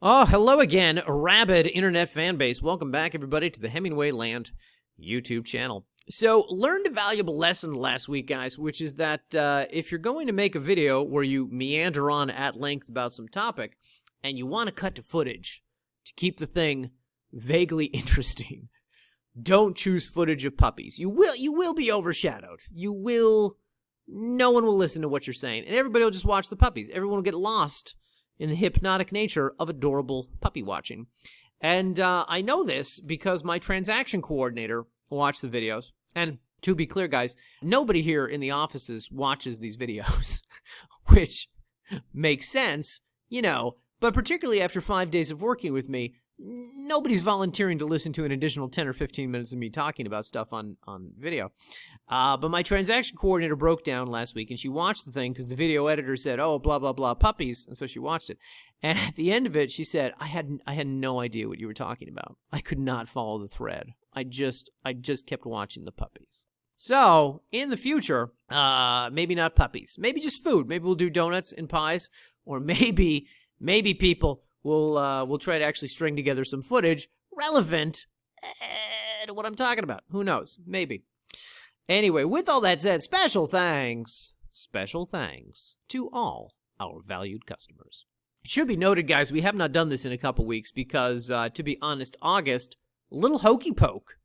Oh, hello again, rabid internet fan base. Welcome back, everybody, to the Hemingway Land YouTube channel. So, learned a valuable lesson last week, guys, which is that if you're going to make a video where you meander on at length about some topic, and you want to cut to footage to keep the thing vaguely interesting, don't choose footage of puppies. You will be overshadowed. No one will listen to what you're saying, and everybody will just watch the puppies. Everyone will get lost in the hypnotic nature of adorable puppy watching. And I know this because my transaction coordinator watched the videos. And to be clear, guys, nobody here in the offices watches these videos, which makes sense, but particularly after 5 days of working with me, nobody's volunteering to listen to an additional 10 or 15 minutes of me talking about stuff on video. But my transaction coordinator broke down last week, and she watched the thing because the video editor said, oh, blah, blah, blah, puppies. And so she watched it. And at the end of it, she said, I had no idea what you were talking about. I could not follow the thread. I just kept watching the puppies. So, in the future, maybe not puppies. Maybe just food. Maybe we'll do donuts and pies. Or maybe people we'll try to actually string together some footage relevant to what I'm talking about. Who knows? Maybe. Anyway, with all that said, special thanks to all our valued customers. It should be noted, guys, we have not done this in a couple weeks because, to be honest, August, little hokey poke.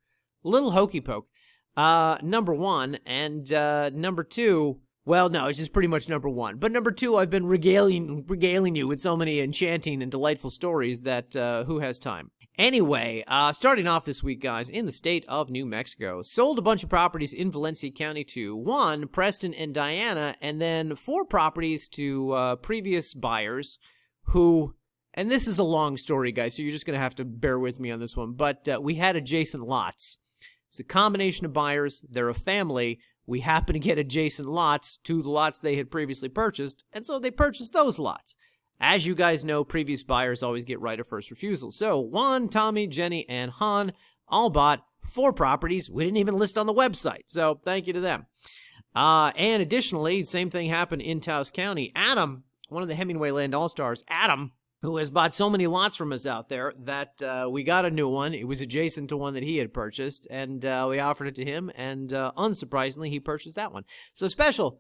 Number one, and number two, well, no, it's just pretty much number one. But number two, I've been regaling you with so many enchanting and delightful stories that who has time? Anyway, starting off this week, guys, in the state of New Mexico, sold a bunch of properties in Valencia County to one, Preston and Diana, and then 4 properties to previous buyers who, and this is a long story, guys, so you're just going to have to bear with me on this one, but we had adjacent lots. It's a combination of buyers. They're a family. We happen to get adjacent lots to the lots they had previously purchased, and so they purchased those lots. As you guys know, previous buyers always get right of first refusal. So Juan, Tommy, Jenny, and Han all bought 4 properties we didn't even list on the website. So thank you to them. And additionally, same thing happened in Taos County. Adam, one of the Hemingway Land All-Stars, Adam, who has bought so many lots from us out there that we got a new one. It was adjacent to one that he had purchased, and we offered it to him, and unsurprisingly, he purchased that one. So special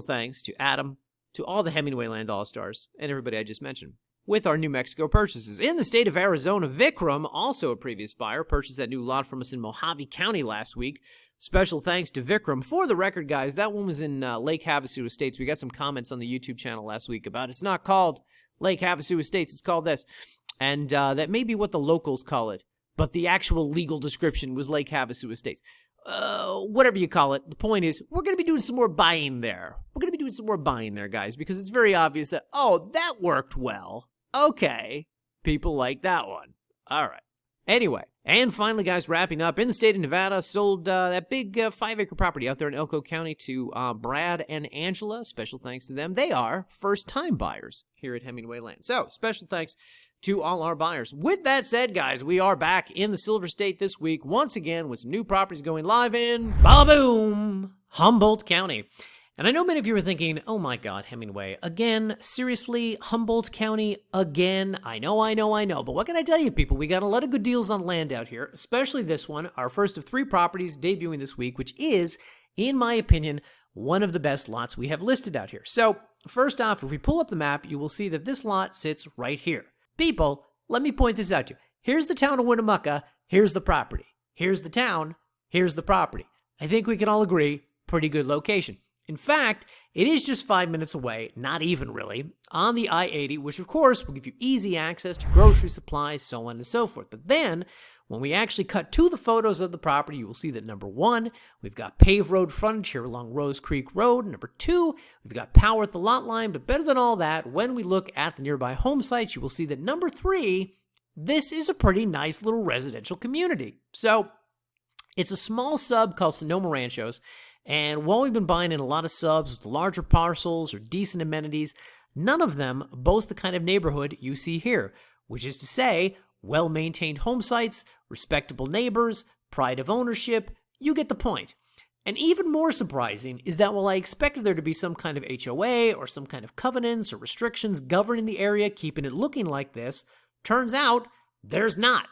thanks to Adam, to all the Hemingway Land All-Stars, and everybody I just mentioned, with our New Mexico purchases. In the state of Arizona, Vikram, also a previous buyer, purchased that new lot from us in Mojave County last week. Special thanks to Vikram. For the record, guys, that one was in Lake Havasu Estates. We got some comments on the YouTube channel last week about it's not called Lake Havasu Estates, it's called this. And that may be what the locals call it, but the actual legal description was Lake Havasu Estates. Whatever you call it, the point is, we're going to be doing some more buying there. Guys, because it's very obvious that, oh, that worked well. Okay, people like that one. All right. Anyway, and finally, guys, wrapping up, in the state of Nevada, sold that big 5-acre property out there in Elko County to Brad and Angela. Special thanks to them. They are first-time buyers here at Hemingway Land. So, special thanks to all our buyers. With that said, guys, we are back in the Silver State this week, once again, with some new properties going live in, ba-boom, Humboldt County. And I know many of you are thinking, oh my God, Hemingway, again, seriously, Humboldt County, again? I know, but what can I tell you, people? We got a lot of good deals on land out here, especially this one, our first of 3 properties debuting this week, which is, in my opinion, one of the best lots we have listed out here. So, first off, if we pull up the map, you will see that this lot sits right here. People, let me point this out to you. Here's the town of Winnemucca, here's the property. Here's the town, here's the property. I think we can all agree, pretty good location. In fact, it is just 5 minutes away, not even really, on the I-80, which of course will give you easy access to grocery supplies, so on and so forth. But then, when we actually cut to the photos of the property, you will see that number 1, we've got paved road frontage here along Rose Creek Road. Number 2, we've got power at the lot line. But better than all that, when we look at the nearby home sites, you will see that number 3, this is a pretty nice little residential community. So, it's a small sub called Sonoma Ranchos. And while we've been buying in a lot of subs with larger parcels or decent amenities, none of them boast the kind of neighborhood you see here, which is to say, well-maintained home sites, respectable neighbors, pride of ownership. You get the point. And even more surprising is that while I expected there to be some kind of HOA or some kind of covenants or restrictions governing the area, keeping it looking like this, turns out there's not.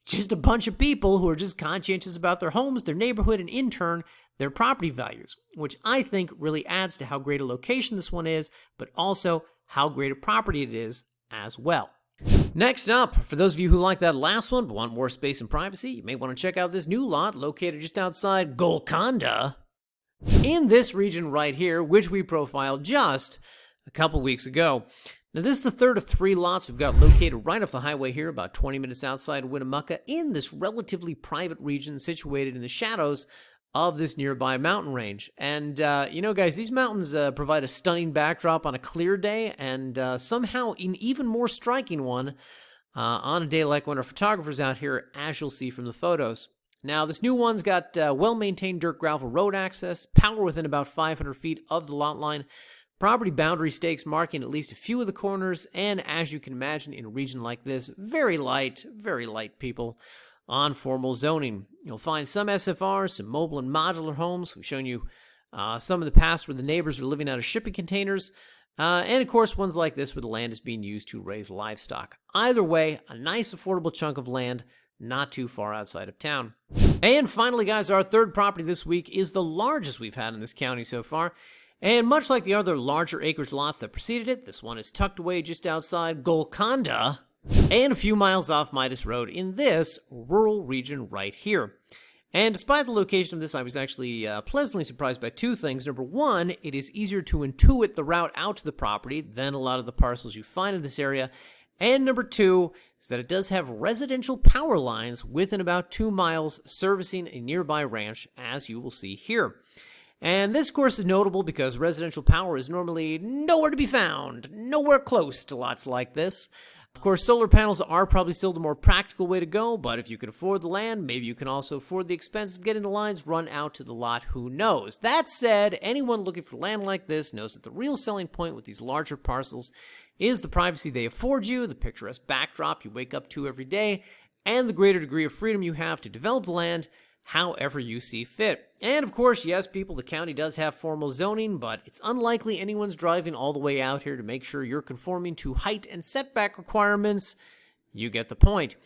Just a bunch of people who are just conscientious about their homes, their neighborhood, and in turn, their property values, which I think really adds to how great a location this one is, but also how great a property it is as well. Next up, for those of you who like that last one but want more space and privacy, you may want to check out this new lot located just outside Golconda in this region right here, which we profiled just a couple weeks ago. Now, this is the third of 3 lots we've got located right off the highway here, about 20 minutes outside of Winnemucca, in this relatively private region situated in the shadows of this nearby mountain range. And, you know, guys, these mountains provide a stunning backdrop on a clear day, and somehow an even more striking one on a day like when our photographer's out here, as you'll see from the photos. Now, this new one's got well-maintained dirt gravel road access, power within about 500 feet of the lot line, property boundary stakes marking at least a few of the corners, and as you can imagine in a region like this, very light people on formal zoning. You'll find some SFRs, some mobile and modular homes. We've shown you some of the past where the neighbors are living out of shipping containers, and of course ones like this where the land is being used to raise livestock. Either way, a nice affordable chunk of land not too far outside of town. And finally, guys, our third property this week is the largest we've had in this county so far. And much like the other larger acreage lots that preceded it, this one is tucked away just outside Golconda and a few miles off Midas Road in this rural region right here. And despite the location of this, I was actually pleasantly surprised by 2 things. Number one, it is easier to intuit the route out to the property than a lot of the parcels you find in this area. And number 2 is that it does have residential power lines within about 2 miles servicing a nearby ranch, as you will see here. And this, of course, is notable because residential power is normally nowhere to be found, nowhere close to lots like this. Of course, solar panels are probably still the more practical way to go, but if you can afford the land, maybe you can also afford the expense of getting the lines run out to the lot, who knows. That said, anyone looking for land like this knows that the real selling point with these larger parcels is the privacy they afford you, the picturesque backdrop you wake up to every day, and the greater degree of freedom you have to develop the land however you see fit. And of course, yes, people, the county does have formal zoning, but it's unlikely anyone's driving all the way out here to make sure you're conforming to height and setback requirements. You get the point.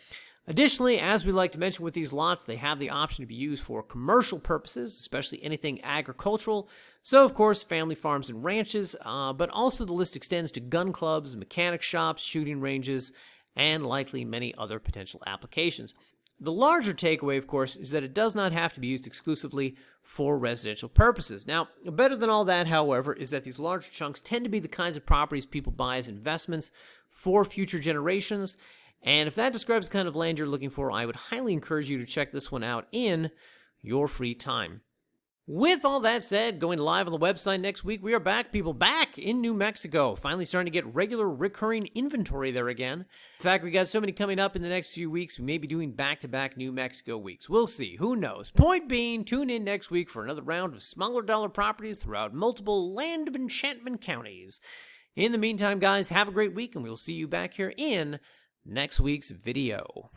Additionally, as we like to mention with these lots, they have the option to be used for commercial purposes, especially anything agricultural. So, of course, family farms and ranches, but also the list extends to gun clubs, mechanic shops, shooting ranges, and likely many other potential applications. The larger takeaway, of course, is that it does not have to be used exclusively for residential purposes. Now, better than all that, however, is that these large chunks tend to be the kinds of properties people buy as investments for future generations. And if that describes the kind of land you're looking for, I would highly encourage you to check this one out in your free time. With all that said, going live on the website next week, we are back, people, back in New Mexico. Finally starting to get regular recurring inventory there again. In fact, we got so many coming up in the next few weeks, we may be doing back-to-back New Mexico weeks. We'll see. Who knows? Point being, tune in next week for another round of smaller dollar properties throughout multiple Land of Enchantment counties. In the meantime, guys, have a great week, and we'll see you back here in next week's video.